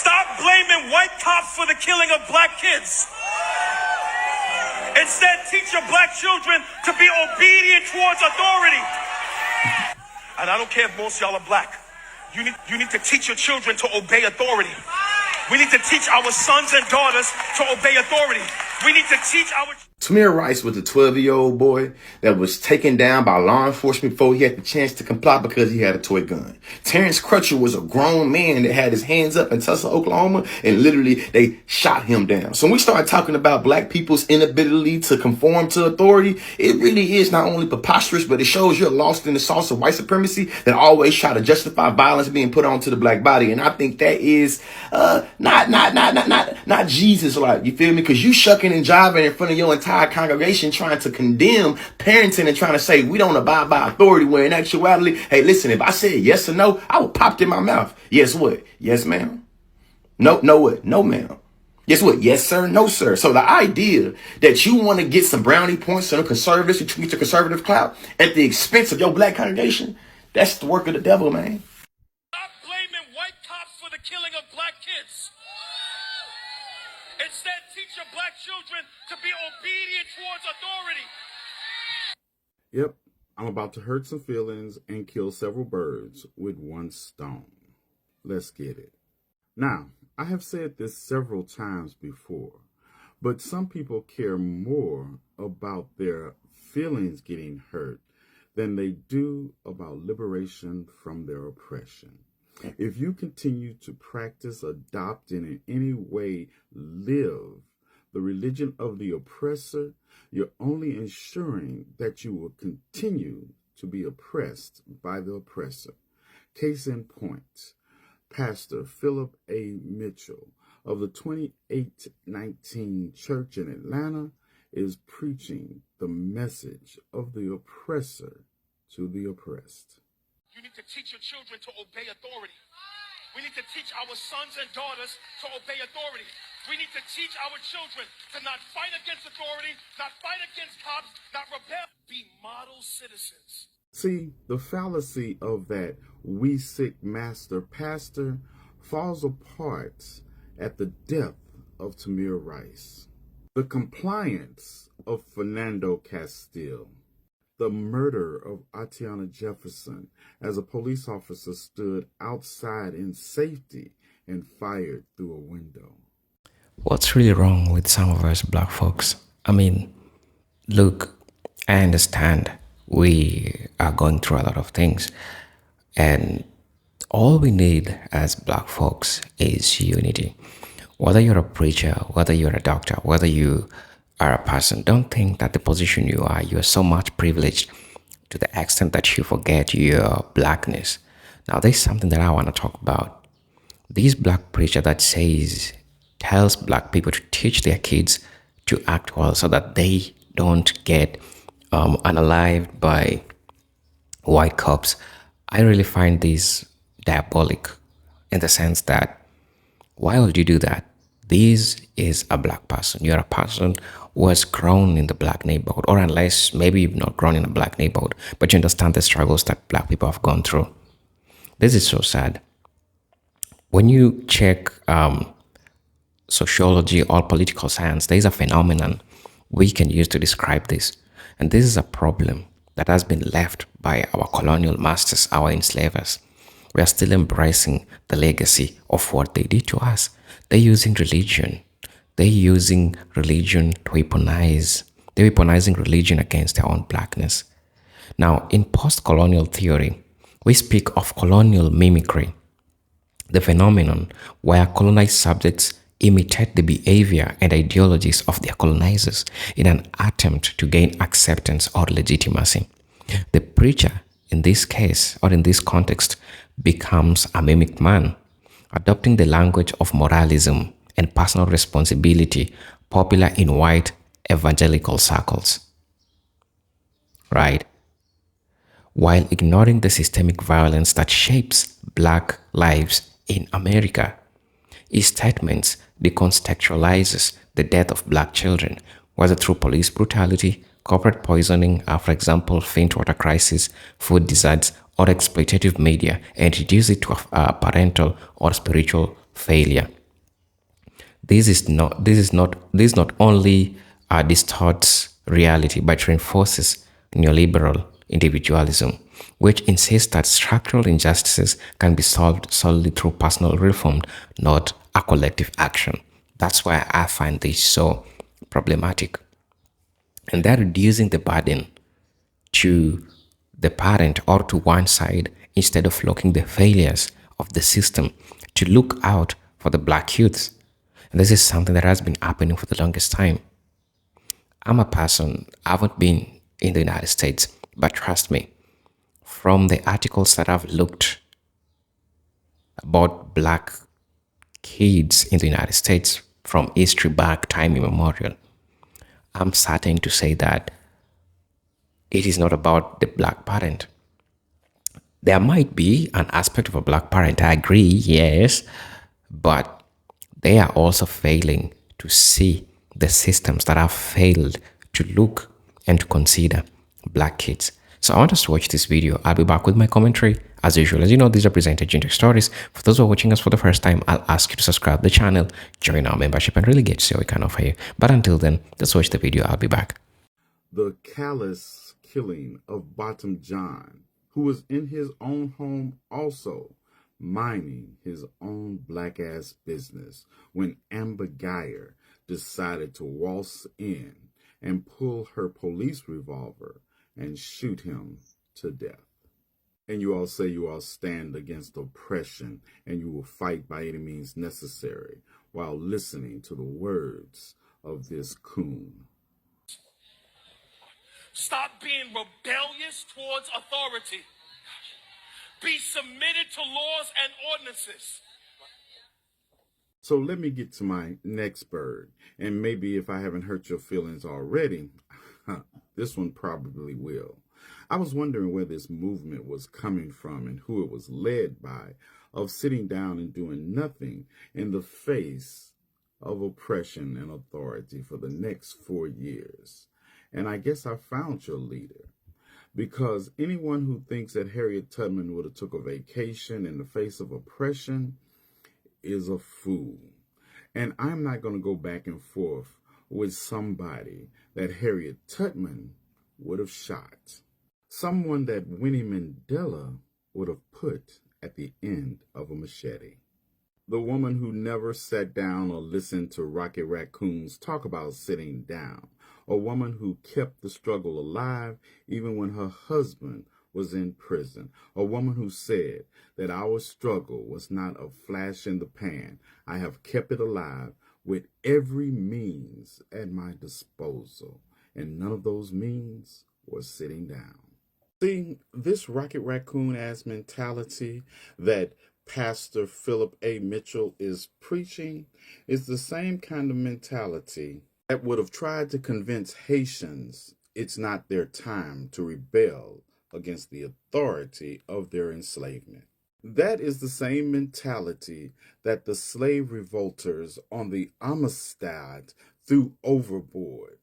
Stop blaming white cops for the killing of black kids. Instead, teach your black children to be obedient towards authority. And I don't care if most of y'all are black. You need to teach your children to obey authority. We need to teach our sons and daughters to obey authority. We need to teach our... Tamir Rice was a 12-year-old boy that was taken down by law enforcement before he had the chance to comply because he had a toy gun. Terrence Crutcher was a grown man that had his hands up in Tulsa, Oklahoma, and literally they shot him down. So when we start talking about black people's inability to conform to authority, it really is not only preposterous, but it shows you're lost in the sauce of white supremacy that always try to justify violence being put onto the black body. And I think that is not Jesus-like, you feel me? Because you shucking and jiving in front of your entire congregation trying to condemn parenting and trying to say we don't abide by authority, where in actuality, hey, listen, if I said yes or no, I would pop in my mouth. Yes, what? Yes, ma'am. No, what? No, ma'am. Yes, what? Yes, sir. No, sir. So the idea that you want to get some brownie points on the conservatives, you get your conservative clout at the expense of your black congregation, that's the work of the devil, man. Stop blaming white cops for the killing of black kids. Instead, teach your black children to be obedient towards authority. Yep, I'm about to hurt some feelings and kill several birds with one stone. Let's get it. Now, I have said this several times before, but some people care more about their feelings getting hurt than they do about liberation from their oppression. If you continue to practice, adopt, and in any way live the religion of the oppressor, you're only ensuring that you will continue to be oppressed by the oppressor. Case in point, Pastor Philip A. Mitchell of the 2819 Church in Atlanta is preaching the message of the oppressor to the oppressed. You need to teach your children to obey authority. We need to teach our sons and daughters to obey authority. We need to teach our children to not fight against authority, not fight against cops, not rebel. Be model citizens. See, the fallacy of that we sick master pastor falls apart at the death of Tamir Rice. The compliance of Fernando Castile. The murder of Atiana Jefferson as a police officer stood outside in safety and fired through a window. What's really wrong with some of us black folks? I mean, look, I understand we are going through a lot of things, and all we need as black folks is unity. Whether you're a preacher, whether you're a doctor, whether you are a person, don't think that the position you are so much privileged to the extent that you forget your blackness. Now, there's something that I want to talk about. This black preacher that tells black people to teach their kids to act well so that they don't get unalived by white cops. I really find this diabolic in the sense that, why would you do that? This is a black person. You're a person who has grown in the black neighborhood, or unless maybe you've not grown in a black neighborhood, but you understand the struggles that black people have gone through. This is so sad. When you check sociology or political science, there is a phenomenon we can use to describe this. And this is a problem that has been left by our colonial masters, our enslavers. We are still embracing the legacy of what they did to us. They're using religion. They're using religion to weaponize. They're weaponizing religion against their own blackness. Now, in post-colonial theory, we speak of colonial mimicry, the phenomenon where colonized subjects imitate the behavior and ideologies of their colonizers in an attempt to gain acceptance or legitimacy. The preacher, in this case or in this context, becomes a mimic man, adopting the language of moralism and personal responsibility popular in white evangelical circles. Right? While ignoring the systemic violence that shapes black lives in America. His statements decontextualizes the death of black children, whether through police brutality, corporate poisoning, for example, faint water crisis, food deserts, or exploitative media, and reduce it to a parental or spiritual failure. This not only distorts reality but reinforces neoliberal individualism, which insists that structural injustices can be solved solely through personal reform, not a collective action. That's why I find this so problematic. And that reducing the burden to the parent or to one side instead of looking the failures of the system to look out for the black youths. And this is something that has been happening for the longest time. I'm a person, I haven't been in the United States, but trust me, from the articles that I've looked about black kids in the United States from history back time immemorial, I'm certain to say that it is not about the black parent. There might be an aspect of a black parent, I agree, yes, but they are also failing to see the systems that have failed to look and to consider black kids. So I want us to watch this video. I'll be back with my commentary as usual. As you know, these are presented Ginger Stories. For those who are watching us for the first time, I'll ask you to subscribe to the channel, join our membership, and really get to see what we can offer you. But until then, let's watch the video. I'll be back. The callous killing of Bottom John, who was in his own home also, minding his own black-ass business, when Amber Geyer decided to waltz in and pull her police revolver and shoot him to death. And you all say you all stand against oppression and you will fight by any means necessary while listening to the words of this coon. Stop being rebellious towards authority. Be submitted to laws and ordinances. So let me get to my next bird, and maybe if I haven't hurt your feelings already, this one probably will. I was wondering where this movement was coming from and who it was led by, of sitting down and doing nothing in the face of oppression and authority for the next 4 years. And I guess I found your leader. Because anyone who thinks that Harriet Tubman would have took a vacation in the face of oppression is a fool. And I'm not going to go back and forth with somebody that Harriet Tubman would have shot. Someone that Winnie Mandela would have put at the end of a machete. The woman who never sat down or listened to Rocket Raccoons talk about sitting down. A woman who kept the struggle alive even when her husband was in prison. A woman who said that our struggle was not a flash in the pan. I have kept it alive with every means at my disposal. And none of those means was sitting down. See, this Rocket Raccoon-ass mentality that Pastor Philip A. Mitchell is preaching is the same kind of mentality that would have tried to convince Haitians it's not their time to rebel against the authority of their enslavement. That is the same mentality that the slave revolters on the Amistad threw overboard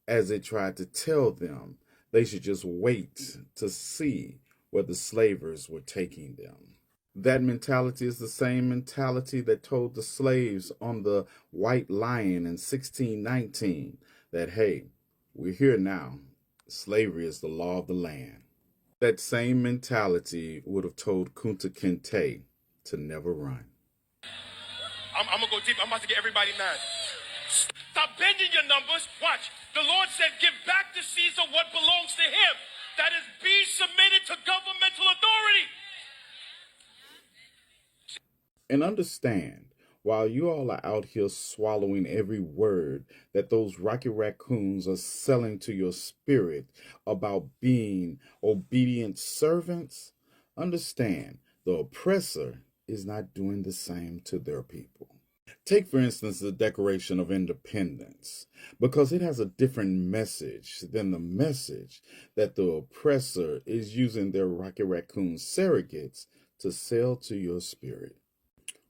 as they tried to tell them they should just wait to see where the slavers were taking them. That mentality is the same mentality that told the slaves on the White Lion in 1619 that, hey, we're here now. Slavery is the law of the land. That same mentality would have told Kunta Kinte to never run. I'm going to go deep. I'm about to get everybody mad. Stop bending your numbers. Watch. The Lord said, give back to Caesar what belongs to him. That is, be submitted to governmental authority. And understand, while you all are out here swallowing every word that those Rocket Raccoons are selling to your spirit about being obedient servants, understand the oppressor is not doing the same to their people. Take, for instance, the Declaration of Independence, because it has a different message than the message that the oppressor is using their Rocket Raccoon surrogates to sell to your spirit.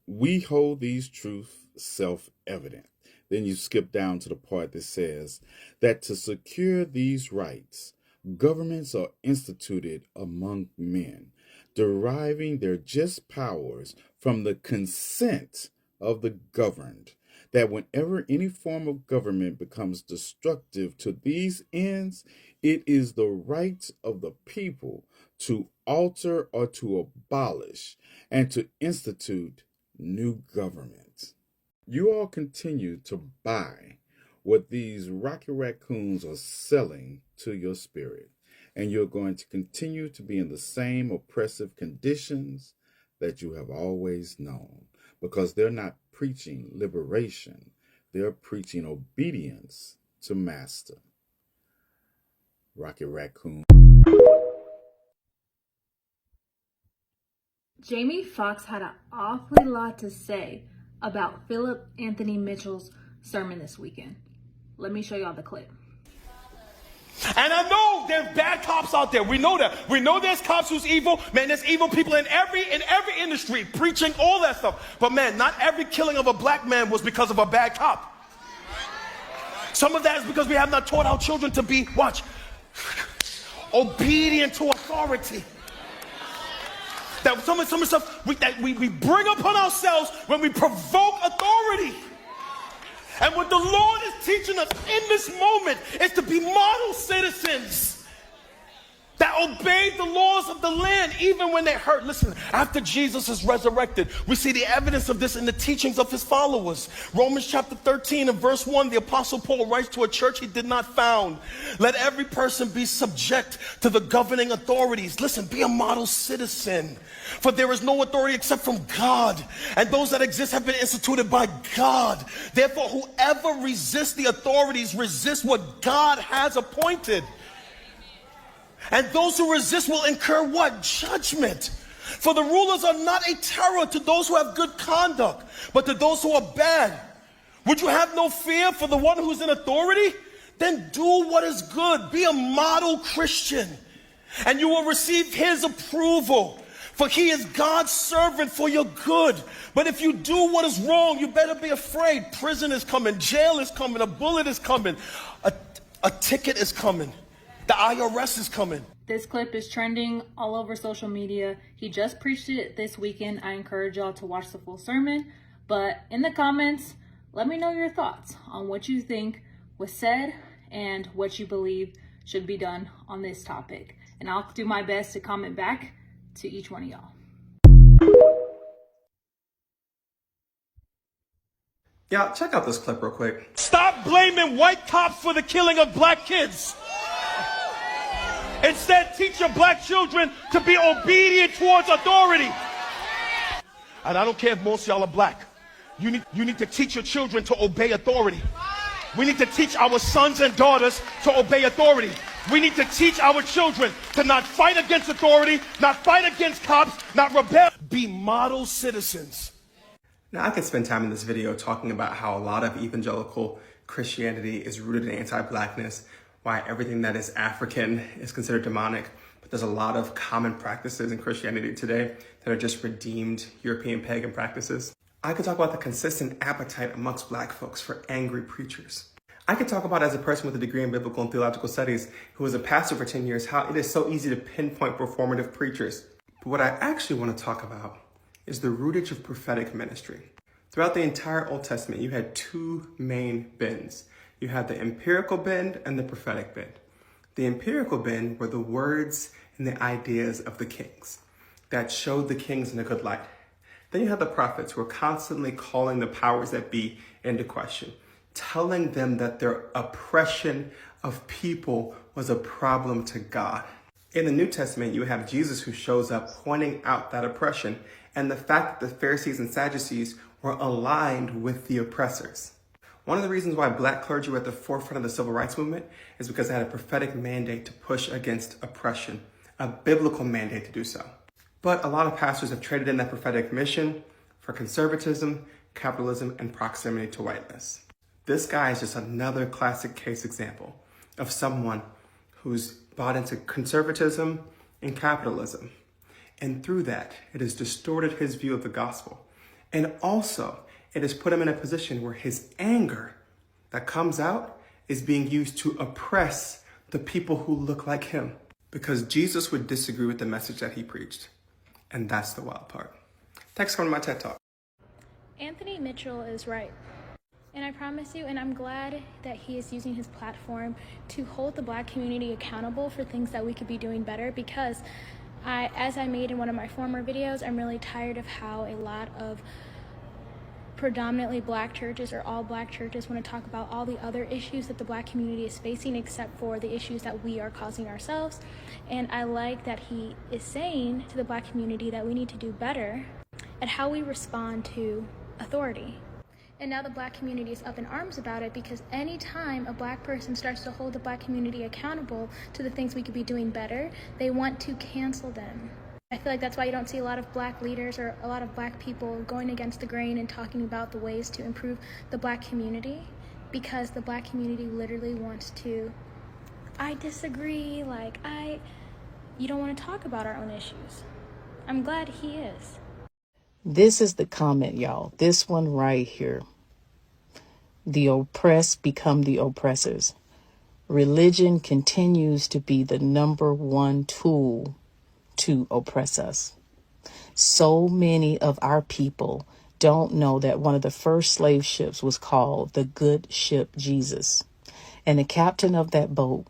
We hold these truths self-evident. Then you skip down to the part that says that to secure these rights, governments are instituted among men, deriving their just powers from the consent of the governed, that whenever any form of government becomes destructive to these ends, it is the right of the people to alter or to abolish and to institute new government. You all continue to buy what these Rocky Raccoons are selling to your spirit, and you're going to continue to be in the same oppressive conditions that you have always known, because they're not preaching liberation, they're preaching obedience to master. Rocky Raccoon. Jamie Foxx had an awfully lot to say about Philip Anthony Mitchell's sermon this weekend. Let me show y'all the clip. And I know there's bad cops out there. We know that. We know there's cops who's evil. Man, there's evil people in every industry preaching all that stuff. But man, not every killing of a black man was because of a bad cop. Some of that is because we have not taught our children to be, watch, obedient to authority. That some of the stuff we bring upon ourselves when we provoke authority. And what the Lord is teaching us in this moment is to be model citizens that obeyed the laws of the land even when they hurt. Listen, after Jesus is resurrected, we see the evidence of this in the teachings of his followers. Romans chapter 13 and verse 1, the Apostle Paul writes to a church he did not found, let every person be subject to the governing authorities. Listen, be a model citizen. For there is no authority except from God, and those that exist have been instituted by God. Therefore, whoever resists the authorities resists what God has appointed. And those who resist will incur what? Judgment. For the rulers are not a terror to those who have good conduct, but to those who are bad. Would you have no fear for the one who's in authority? Then do what is good. Be a model Christian, and you will receive his approval. For he is God's servant for your good. But if you do what is wrong, you better be afraid. Prison is coming. Jail is coming. A bullet is coming. A ticket is coming. The IRS is coming. This clip is trending all over social media. He just preached it this weekend. I encourage y'all to watch the full sermon. But in the comments, let me know your thoughts on what you think was said and what you believe should be done on this topic. And I'll do my best to comment back to each one of y'all. Yeah, check out this clip real quick. Stop blaming white cops for the killing of black kids. Instead, teach your black children to be obedient towards authority. And I don't care if most of y'all are black. You need to teach your children to obey authority. We need to teach our sons and daughters to obey authority. We need to teach our children to not fight against authority, not fight against cops, not rebel. Be model citizens. Now, I could spend time in this video talking about how a lot of evangelical Christianity is rooted in anti-blackness, why everything that is African is considered demonic, but there's a lot of common practices in Christianity today that are just redeemed European pagan practices. I could talk about the consistent appetite amongst black folks for angry preachers. I could talk about, as a person with a degree in biblical and theological studies who was a pastor for 10 years, how it is so easy to pinpoint performative preachers. But what I actually want to talk about is the rootage of prophetic ministry. Throughout the entire Old Testament, you had two main bends. You had the empirical bend and the prophetic bend. The empirical bend were the words and the ideas of the kings that showed the kings in a good light. Then you had the prophets who were constantly calling the powers that be into question, telling them that their oppression of people was a problem to God. In the New Testament, you have Jesus who shows up pointing out that oppression and the fact that the Pharisees and Sadducees were aligned with the oppressors. One of the reasons why black clergy were at the forefront of the civil rights movement is because they had a prophetic mandate to push against oppression, a biblical mandate to do so. But a lot of pastors have traded in that prophetic mission for conservatism, capitalism, and proximity to whiteness. This guy is just another classic case example of someone who's bought into conservatism and capitalism. And through that, it has distorted his view of the gospel. And also, it has put him in a position where his anger that comes out is being used to oppress the people who look like him. Because Jesus would disagree with the message that he preached. And that's the wild part. Thanks for coming to my TED Talk. Anthony Mitchell is right. And I promise you, and I'm glad that he is using his platform to hold the Black community accountable for things that we could be doing better, because as I made in one of my former videos, I'm really tired of how a lot of predominantly Black churches or all Black churches want to talk about all the other issues that the Black community is facing except for the issues that we are causing ourselves. And I like that he is saying to the Black community that we need to do better at how we respond to authority. And now the Black community is up in arms about it, because anytime a Black person starts to hold the Black community accountable to the things we could be doing better, they want to cancel them. I feel like that's why you don't see a lot of Black leaders or a lot of Black people going against the grain and talking about the ways to improve the Black community, because the Black community literally wants to, I disagree, you don't want to talk about our own issues. I'm glad he is. This is the comment, y'all. This one right here. The oppressed become the oppressors. Religion continues to be the number one tool to oppress us. So many of our people don't know that one of the first slave ships was called the Good Ship Jesus. And the captain of that boat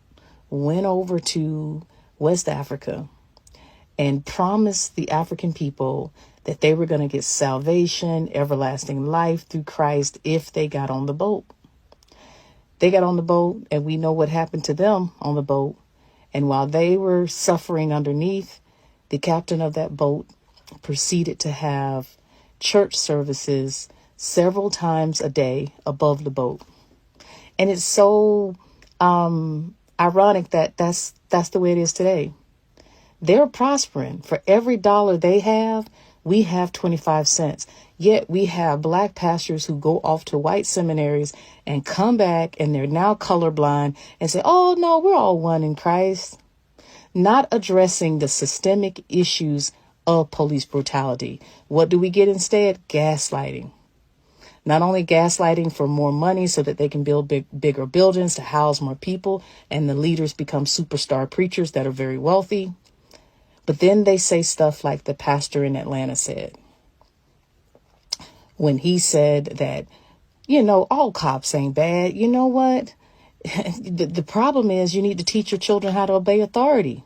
went over to West Africa and promised the African people that they were going to get salvation, everlasting life through Christ if they got on the boat. They got on the boat, and we know what happened to them on the boat. And while they were suffering underneath, the captain of that boat proceeded to have church services several times a day above the boat. And it's so ironic that that's the way it is today. They're prospering. For every dollar they have, we have 25 cents. Yet we have Black pastors who go off to white seminaries and come back, and they're now colorblind and say, oh, no, we're all one in Christ. Not addressing the systemic issues of police brutality. What do we get instead? Gaslighting. Not only gaslighting for more money so that they can build bigger buildings to house more people, and the leaders become superstar preachers that are very wealthy. But then they say stuff like the pastor in Atlanta said, when he said that, all cops ain't bad. You know what? The problem is you need to teach your children how to obey authority.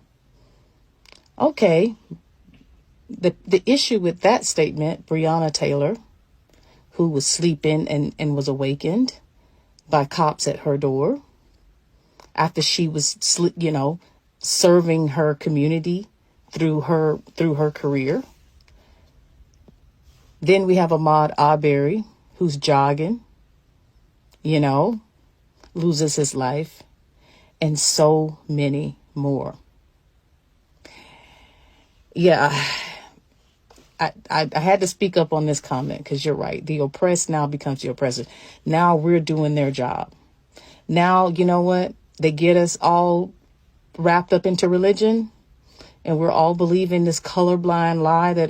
Okay. The issue with that statement, Breonna Taylor, who was sleeping and was awakened by cops at her door after she was, serving her community through her career. Then we have Ahmaud Arbery, who's jogging, loses his life, and so many more. Yeah, I had to speak up on this comment because you're right. The oppressed now becomes the oppressor. Now we're doing their job. Now, you know what? They get us all wrapped up into religion. And we're all believing this colorblind lie that,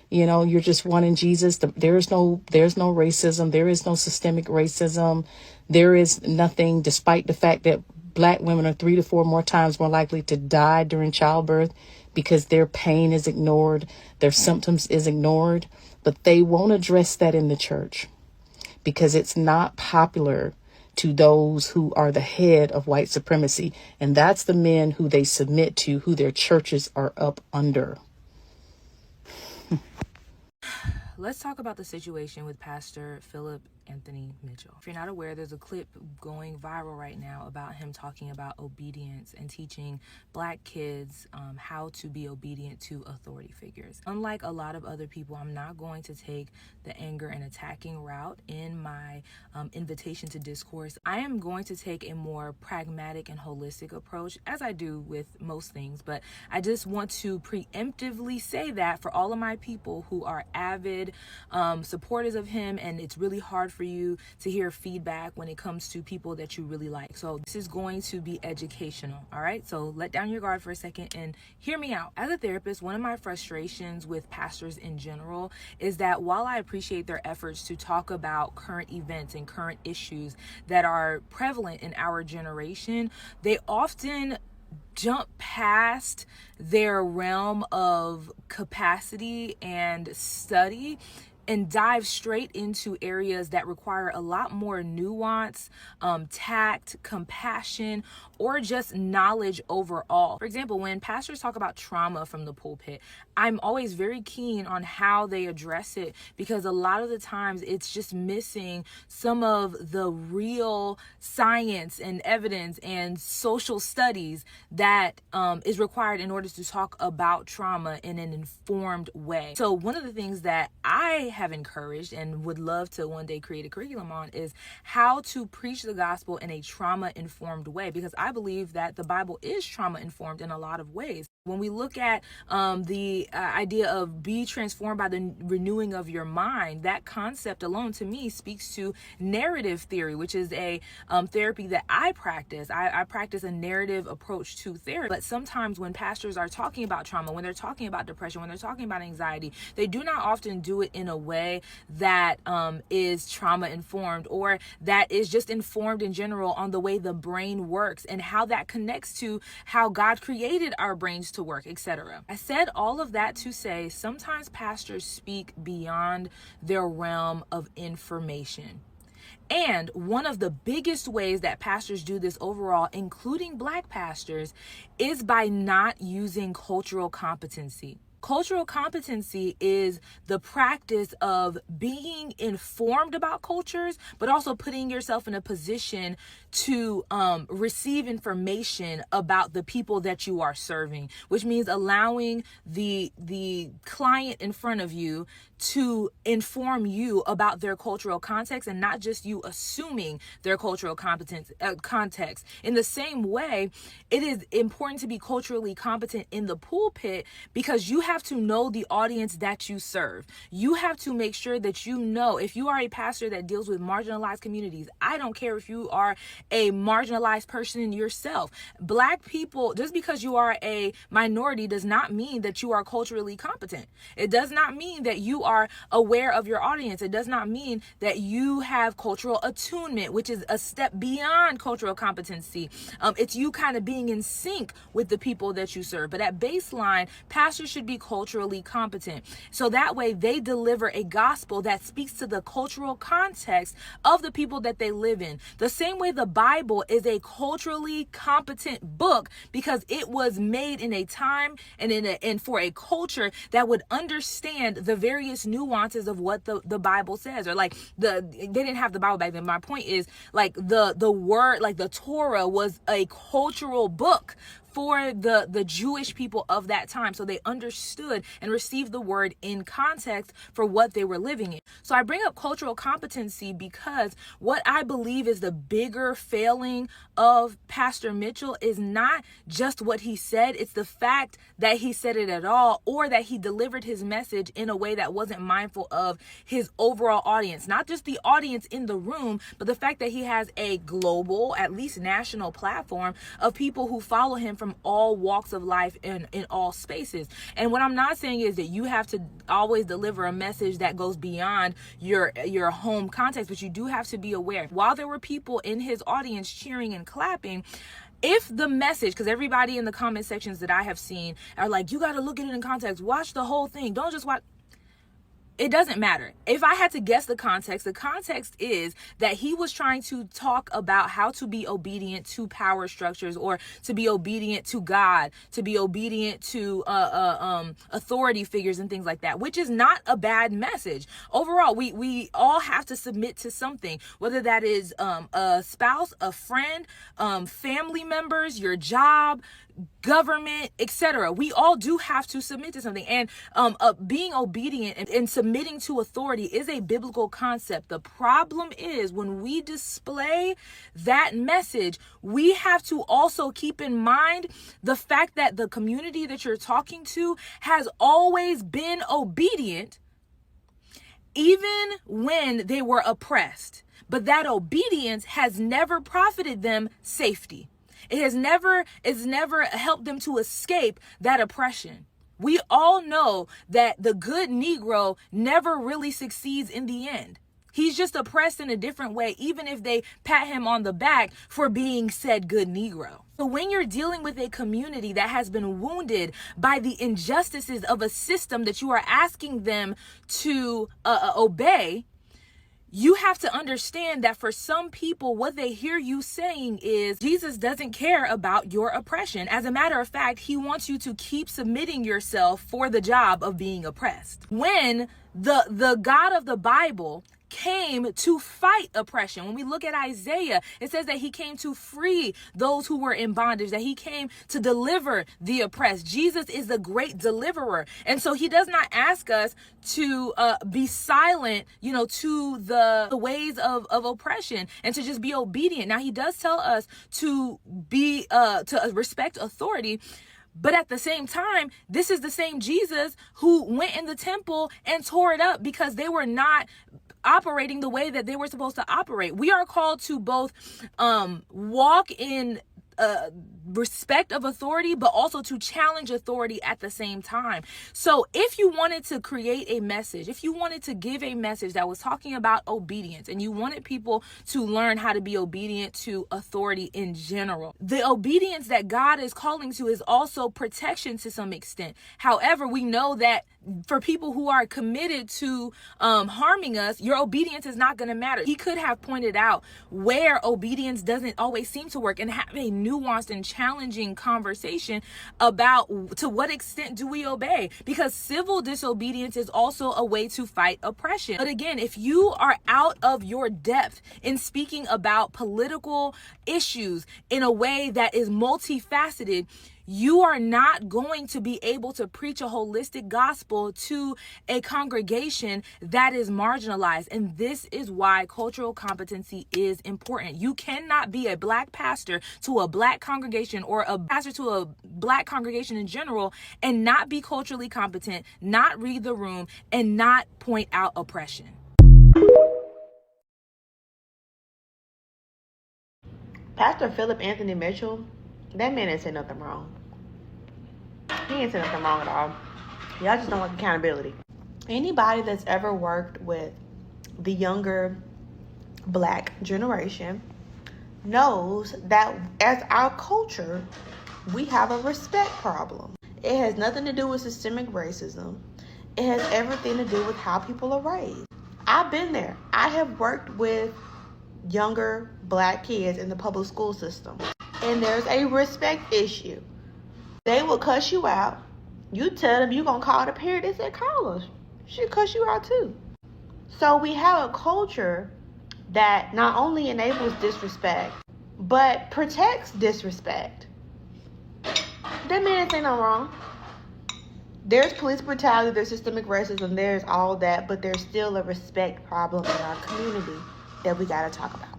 you're just one in Jesus. There's no racism. There is no systemic racism. There is nothing, despite the fact that Black women are 3 to 4 more times more likely to die during childbirth because their pain is ignored, their symptoms is ignored. But they won't address that in the church because it's not popular to those who are the head of white supremacy. And that's the men who they submit to, who their churches are up under. Let's talk about the situation with Pastor Philip Anthony Mitchell. If you're not aware, there's a clip going viral right now about him talking about obedience and teaching Black kids how to be obedient to authority figures. Unlike a lot of other people, I'm not going to take the anger and attacking route in my invitation to discourse. I am going to take a more pragmatic and holistic approach, as I do with most things, but I just want to preemptively say that for all of my people who are avid supporters of him, and it's really hard for you to hear feedback when it comes to people that you really like. So this is going to be educational, all right? So let down your guard for a second and hear me out. As a therapist, one of my frustrations with pastors in general is that while I appreciate their efforts to talk about current events and current issues that are prevalent in our generation, they often jump past their realm of capacity and study and dive straight into areas that require a lot more nuance, tact, compassion, or just knowledge overall. For example, when pastors talk about trauma from the pulpit, I'm always very keen on how they address it, because a lot of the times it's just missing some of the real science and evidence and social studies that is required in order to talk about trauma in an informed way. So one of the things that I have encouraged and would love to one day create a curriculum on is how to preach the gospel in a trauma-informed way, because I believe that the Bible is trauma-informed in a lot of ways. When we look at the idea of be transformed by the renewing of your mind, that concept alone to me speaks to narrative theory, which is a therapy that I practice. I practice a narrative approach to therapy. But sometimes when pastors are talking about trauma, when they're talking about depression, when they're talking about anxiety, they do not often do it in a way that is trauma informed, or that is just informed in general on the way the brain works and how that connects to how God created our brains to work, etc. I said all of that to say sometimes pastors speak beyond their realm of information. And one of the biggest ways that pastors do this overall, including Black pastors, is by not using cultural competency. Cultural competency is the practice of being informed about cultures, but also putting yourself in a position to receive information about the people that you are serving, which means allowing the client in front of you to inform you about their cultural context, and not just you assuming their cultural context. In the same way, it is important to be culturally competent in the pulpit, because you have to know the audience that you serve. You have to make sure that you know, if you are a pastor that deals with marginalized communities, I don't care if you are a marginalized person yourself. Black people, just because you are a minority does not mean that you are culturally competent. It does not mean that you are aware of your audience. It does not mean that you have cultural attunement, which is a step beyond cultural competency. It's you kind of being in sync with the people that you serve. But at baseline, pastors should be culturally competent. So that way they deliver a gospel that speaks to the cultural context of the people that they live in. The same way the Bible is a culturally competent book, because it was made in a time and for a culture that would understand the various nuances of what the Bible says. Or like they didn't have the Bible back then. My point is, like the word, like the Torah was a cultural book for the Jewish people of that time. So they understood and received the word in context for what they were living in. So I bring up cultural competency because what I believe is the bigger failing of Pastor Mitchell is not just what he said, it's the fact that he said it at all, or that he delivered his message in a way that wasn't mindful of his overall audience. Not just the audience in the room, but the fact that he has a global, at least national platform of people who follow him from all walks of life and in all spaces. And what I'm not saying is that you have to always deliver a message that goes beyond your home context, but you do have to be aware. While there were people in his audience cheering and clapping, if the message, because everybody in the comment sections that I have seen are like, you got to look at it in context, watch the whole thing, don't just watch. It doesn't matter. If I had to guess the context is that he was trying to talk about how to be obedient to power structures, or to be obedient to God, to be obedient to authority figures and things like that, which is not a bad message. Overall, we all have to submit to something, whether that is a spouse, a friend, family members, your job, government, etc. We all do have to submit to something. And being obedient and submitting to authority is a biblical concept. The problem is when we display that message, we have to also keep in mind the fact that the community that you're talking to has always been obedient, even when they were oppressed. But that obedience has never profited them safety. It's never helped them to escape that oppression. We all know that the good Negro never really succeeds in the end. He's just oppressed in a different way, even if they pat him on the back for being said good Negro. So when you're dealing with a community that has been wounded by the injustices of a system that you are asking them to obey, you have to understand that for some people, what they hear you saying is Jesus doesn't care about your oppression. As a matter of fact, he wants you to keep submitting yourself for the job of being oppressed. When the God of the Bible came to fight oppression. When we look at Isaiah, it says that he came to free those who were in bondage, that he came to deliver the oppressed. Jesus is the great deliverer. And so he does not ask us to be silent, to the ways of oppression and to just be obedient. Now, he does tell us to be, to respect authority. But at the same time, this is the same Jesus who went in the temple and tore it up because they were not operating the way that they were supposed to operate. We are called to both walk in respect of authority, but also to challenge authority at the same time. So if you wanted to create a message, if you wanted to give a message that was talking about obedience, and you wanted people to learn how to be obedient to authority in general, the obedience that God is calling to is also protection to some extent. However, we know that for people who are committed to harming us, your obedience is not going to matter. He could have pointed out where obedience doesn't always seem to work and have a nuanced and challenging conversation about to what extent do we obey, because civil disobedience is also a way to fight oppression. But again, if you are out of your depth in speaking about political issues in a way that is multifaceted, you are not going to be able to preach a holistic gospel to a congregation that is marginalized. And this is why cultural competency is important. You cannot be a black pastor to a black congregation or a pastor to a black congregation in general and not be culturally competent, not read the room, and not point out oppression. Pastor Philip Anthony Mitchell, that man ain't said nothing wrong. He ain't said nothing wrong at all. Y'all just don't like accountability. Anybody that's ever worked with the younger black generation knows that as our culture, we have a respect problem. It has nothing to do with systemic racism. It has everything to do with how people are raised. I've been there. I have worked with younger black kids in the public school system, and there's a respect issue. They will cuss you out. You tell them you're going to call the parent. They say, call her. She'll cuss you out too. So we have a culture that not only enables disrespect, but protects disrespect. That man ain't saying nothing wrong. There's police brutality, there's systemic racism, there's all that, but there's still a respect problem in our community that we got to talk about.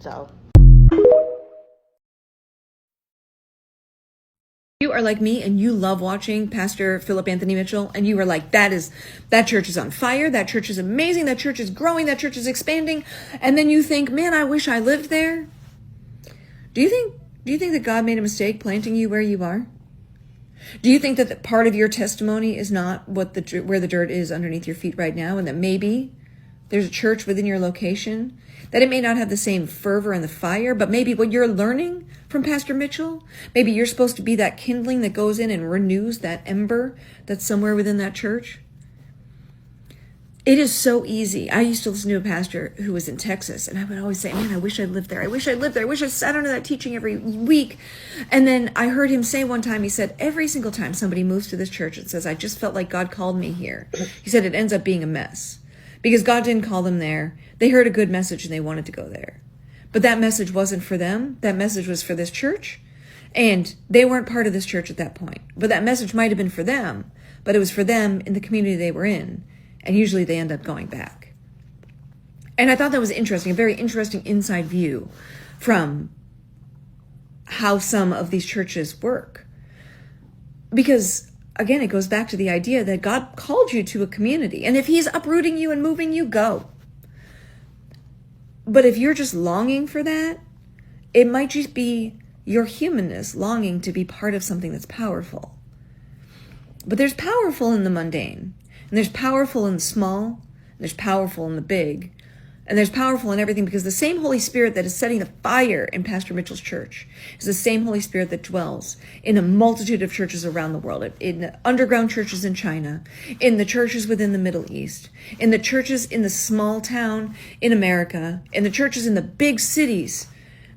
So you are like me and you love watching Pastor Philip Anthony Mitchell, and you are like, that church is on fire, that church is amazing, that church is growing, that church is expanding, and then you think, man, I wish I lived there. Do you think that God made a mistake planting you where you are? Do you think that part of your testimony is not where the dirt is underneath your feet right now, and that maybe there's a church within your location, that it may not have the same fervor and the fire, but maybe what you're learning from Pastor Mitchell, maybe you're supposed to be that kindling that goes in and renews that ember that's somewhere within that church? It is so easy. I used to listen to a pastor who was in Texas, and I would always say, man, I wish I lived there. I wish I lived there. I wish I sat under that teaching every week. And then I heard him say one time, he said, every single time somebody moves to this church and says, I just felt like God called me here, he said it ends up being a mess. Because God didn't call them there. They heard a good message and they wanted to go there. But that message wasn't for them. That message was for this church. And they weren't part of this church at that point. But that message might have been for them. But it was for them in the community they were in. And usually they end up going back. And I thought that was interesting. A very interesting inside view from how some of these churches work. Because again, it goes back to the idea that God called you to a community. And if he's uprooting you and moving you, go. But if you're just longing for that, it might just be your humanness longing to be part of something that's powerful. But there's powerful in the mundane. And there's powerful in the small. And there's powerful in the big. And there's powerful in everything, because the same Holy Spirit that is setting the fire in Pastor Mitchell's church is the same Holy Spirit that dwells in a multitude of churches around the world, in underground churches in China, in the churches within the Middle East, in the churches in the small town in America, in the churches in the big cities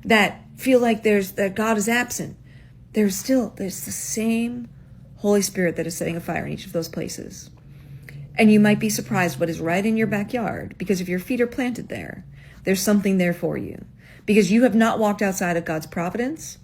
that feel like that God is absent. There's the same Holy Spirit that is setting a fire in each of those places. And you might be surprised what is right in your backyard, because if your feet are planted there, there's something there for you. Because you have not walked outside of God's providence,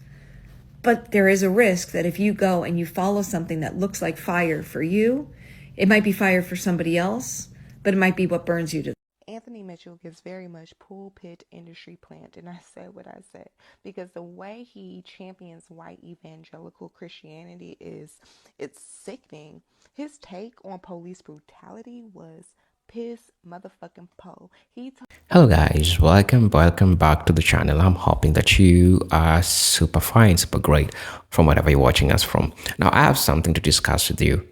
but there is a risk that if you go and you follow something that looks like fire for you, it might be fire for somebody else, but it might be what burns you to. Anthony Mitchell gives very much pulpit industry plant, and I said what I said because the way he champions white evangelical Christianity it's sickening. His take on police brutality was piss motherfucking po. Hello guys, welcome back to the channel. I'm hoping that you are super fine, super great from wherever you're watching us from. Now I have something to discuss with you.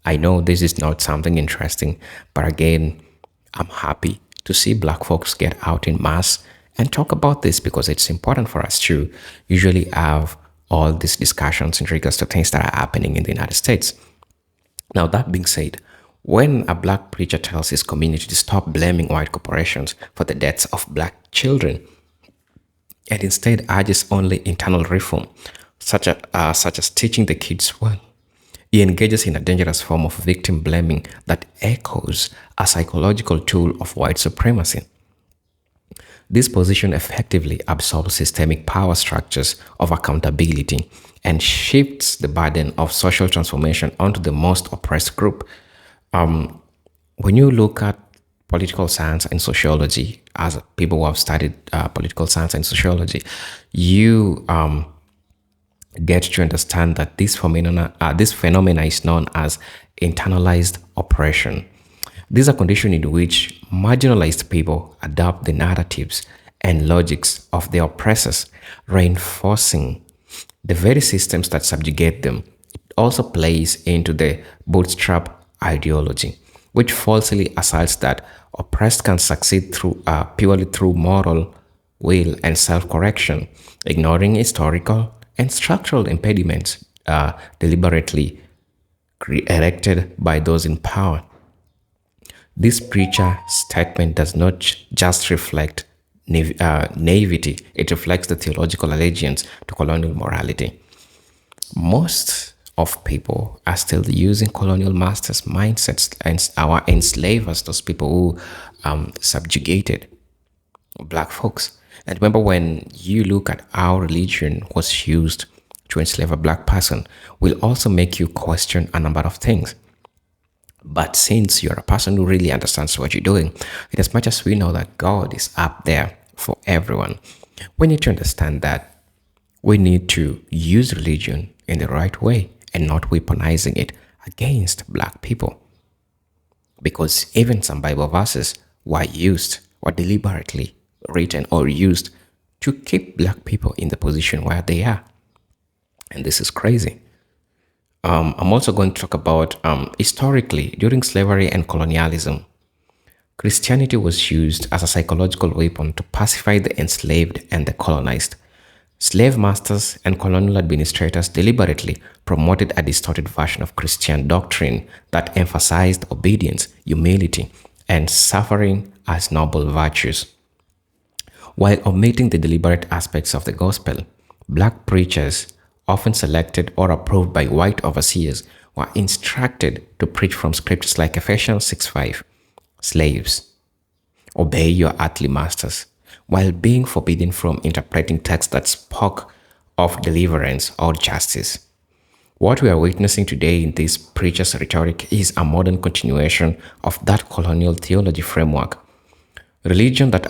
I know this is not something interesting, but again, I'm happy to see black folks get out in mass and talk about this, because it's important for us to usually have all these discussions in regards to things that are happening in the United States. Now, that being said, when a black preacher tells his community to stop blaming white corporations for the deaths of black children and instead urges only internal reform, such as teaching the kids well, he engages in a dangerous form of victim blaming that echoes a psychological tool of white supremacy. This position effectively absorbs systemic power structures of accountability and shifts the burden of social transformation onto the most oppressed group. When you look at political science and sociology, as people who have studied political science and sociology, you get to understand that this phenomena is known as internalized oppression. This is a condition in which marginalized people adopt the narratives and logics of their oppressors, reinforcing the very systems that subjugate them. It also plays into the bootstrap ideology, which falsely asserts that oppressed can succeed purely through moral will and self-correction, ignoring historical and structural impediments deliberately erected by those in power. This preacher statement does not just reflect naivety, it reflects the theological allegiance to colonial morality. Most of people are still using colonial masters' mindsets and our enslavers, those people who subjugated black folks. And remember, when you look at how religion was used to enslave a black person, will also make you question a number of things. But since you're a person who really understands what you're doing, in as much as we know that God is up there for everyone, we need to understand that we need to use religion in the right way and not weaponizing it against black people. Because even some Bible verses were deliberately written or used to keep black people in the position where they are. And this is crazy. I'm also going to talk about historically, during slavery and colonialism, Christianity was used as a psychological weapon to pacify the enslaved and the colonized. Slave masters and colonial administrators deliberately promoted a distorted version of Christian doctrine that emphasized obedience, humility, and suffering as noble virtues. While omitting the deliberate aspects of the gospel, black preachers, often selected or approved by white overseers, were instructed to preach from scriptures like Ephesians 6:5, slaves, obey your earthly masters, while being forbidden from interpreting texts that spoke of deliverance or justice. What we are witnessing today in this preacher's rhetoric is a modern continuation of that colonial theology framework. Religion that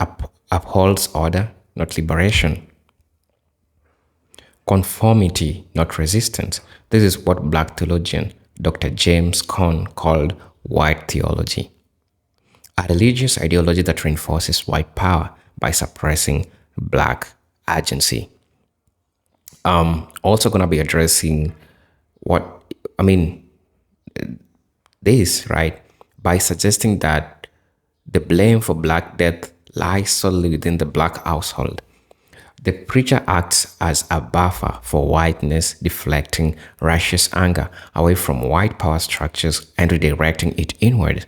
upholds order, not liberation. Conformity, not resistance. This is what black theologian Dr. James Cone called white theology. A religious ideology that reinforces white power by suppressing black agency. Also going to be addressing this, right? By suggesting that the blame for black death lies solely within the black household. The preacher acts as a buffer for whiteness, deflecting righteous anger away from white power structures and redirecting it inward.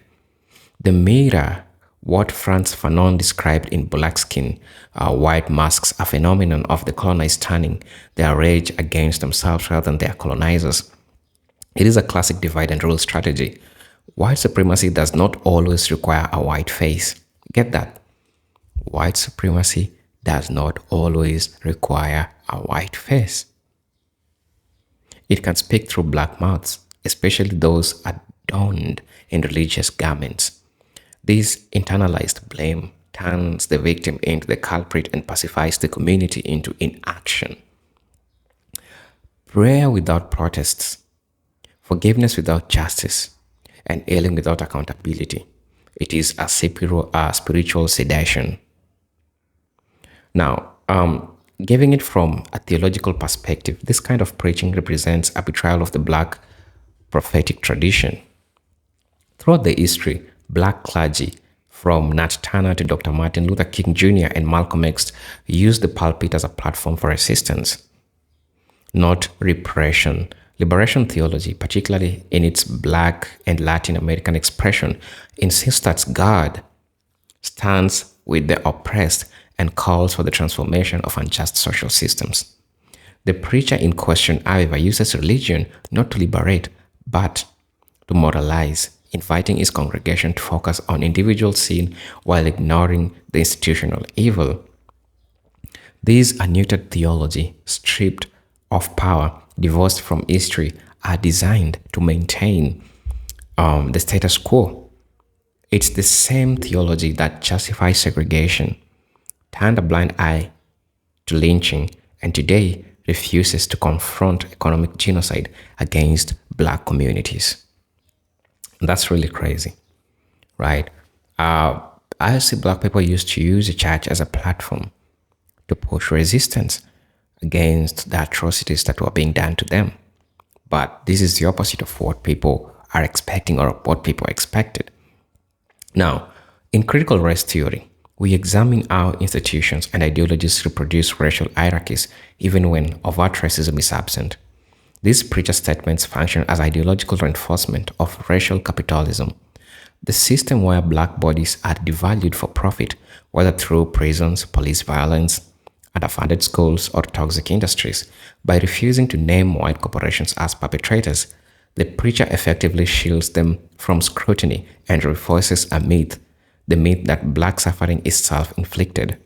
The mirror, what Frantz Fanon described in Black Skin, White Masks, a phenomenon of the colonized turning their rage against themselves rather than their colonizers. It is a classic divide and rule strategy. White supremacy does not always require a white face. Get that? White supremacy does not always require a white face. It can speak through black mouths, especially those adorned in religious garments. This internalized blame turns the victim into the culprit and pacifies the community into inaction. Prayer without protests, forgiveness without justice, and healing without accountability. It is a spiritual sedation. Now, giving it from a theological perspective, this kind of preaching represents a betrayal of the black prophetic tradition. Throughout the history, black clergy, from Nat Turner to Dr. Martin Luther King Jr. and Malcolm X, used the pulpit as a platform for resistance, not repression. Liberation theology, particularly in its Black and Latin American expression, insists that God stands with the oppressed and calls for the transformation of unjust social systems. The preacher in question, however, uses religion not to liberate, but to moralize, inviting his congregation to focus on individual sin while ignoring the institutional evil. These are neutered theology, stripped of power, divorced from history, are designed to maintain the status quo. It's the same theology that justifies segregation, turned a blind eye to lynching, and today refuses to confront economic genocide against black communities. That's really crazy, right? I see black people used to use the church as a platform to push resistance against the atrocities that were being done to them. But this is the opposite of what people are expecting or what people expected. Now, in critical race theory, we examine how institutions and ideologies reproduce racial hierarchies even when overt racism is absent. These preacher statements function as ideological reinforcement of racial capitalism, the system where black bodies are devalued for profit, whether through prisons, police violence, underfunded schools, or toxic industries. By refusing to name white corporations as perpetrators, the preacher effectively shields them from scrutiny and reinforces a myth, the myth that black suffering is self-inflicted.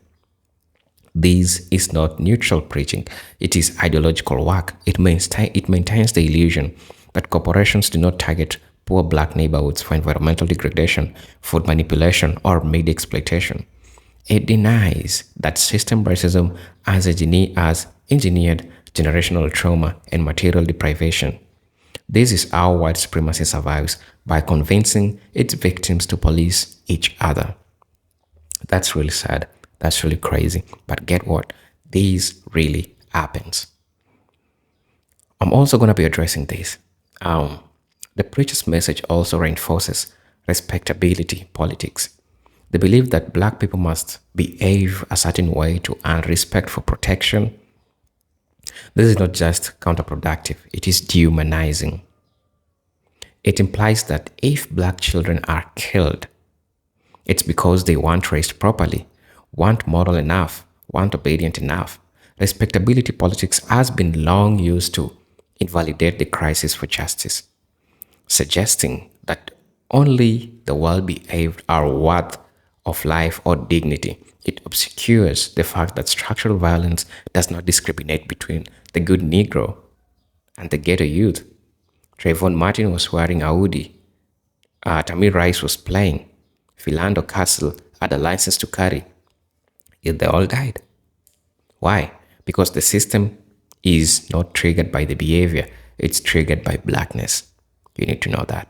This is not neutral preaching, it is ideological work. It maintains the illusion that corporations do not target poor black neighborhoods for environmental degradation, food manipulation, or media exploitation. It denies that system racism has engineered generational trauma and material deprivation. This is how white supremacy survives, by convincing its victims to police each other. That's really sad. That's really crazy. But get what? This really happens. I'm also going to be addressing this. The preacher's message also reinforces respectability politics. The belief that black people must behave a certain way to earn respect for protection. This is not just counterproductive, it is dehumanizing. It implies that if black children are killed, it's because they weren't raised properly, weren't moral enough, weren't obedient enough. Respectability politics has been long used to invalidate the crisis for justice, suggesting that only the well-behaved are worth of life or dignity. It obscures the fact that structural violence does not discriminate between the good Negro and the ghetto youth. Trayvon Martin was wearing a hoodie. Tamir Rice was playing. Philando Castle had a license to carry. Yet they all died. Why? Because the system is not triggered by the behavior. It's triggered by blackness. You need to know that.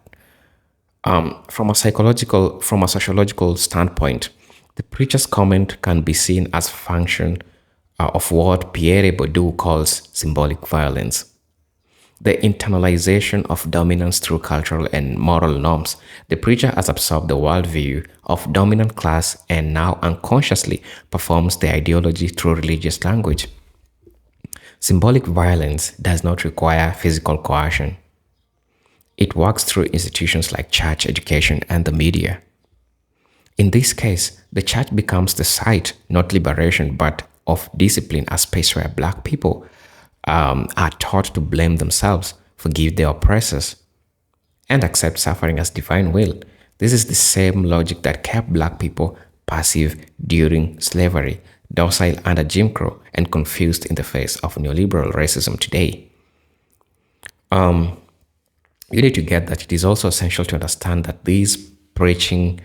From a sociological standpoint, the preacher's comment can be seen as a function of what Pierre Bourdieu calls symbolic violence. the internalization of dominance through cultural and moral norms. The preacher has absorbed the worldview of dominant class and now unconsciously performs the ideology through religious language. Symbolic violence does not require physical coercion. It works through institutions like church, education, and the media. In this case, the church becomes the site, not liberation, but of discipline, a space where Black people are taught to blame themselves, forgive their oppressors, and accept suffering as divine will. This is the same logic that kept Black people passive during slavery, docile under Jim Crow, and confused in the face of neoliberal racism today. You need to get that it is also essential to understand that this preaching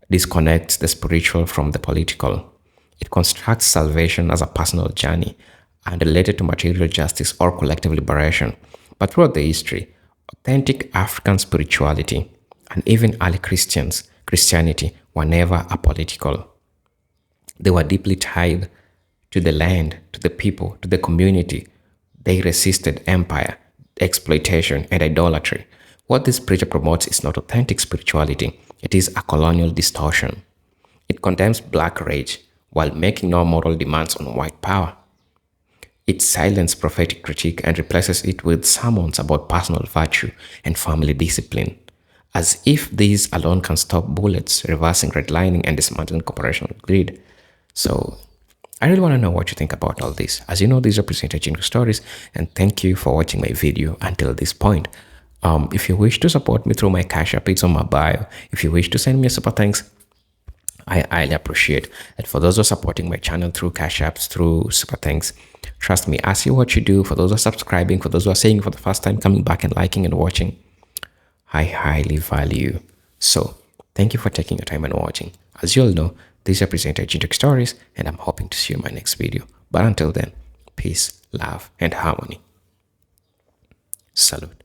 disconnects the spiritual from the political. It constructs salvation as a personal journey and related to material justice or collective liberation. But throughout the history, authentic African spirituality and even early Christianity were never apolitical. They were deeply tied to the land, to the people, to the community. They resisted empire, exploitation, and idolatry. What this preacher promotes is not authentic spirituality, it is a colonial distortion. It condemns Black rage while making no moral demands on white power. It silences prophetic critique and replaces it with sermons about personal virtue and family discipline, as if these alone can stop bullets, reversing redlining, and dismantling corporational greed. So, I really want to know what you think about all this. As you know, these are presented Jingle Stories, and thank you for watching my video until this point. If you wish to support me through my Cash App, it's on my bio. If you wish to send me a super thanks, I highly appreciate it. For those who are supporting my channel through Cash Apps, through super thanks, trust me, I see what you do. For those who are subscribing, for those who are saying for the first time, coming back and liking and watching, I highly value. So, thank you for taking your time and watching. As you all know, these are presented Jingle Stories, and I'm hoping to see you in my next video. But until then, peace, love, and harmony. Salute.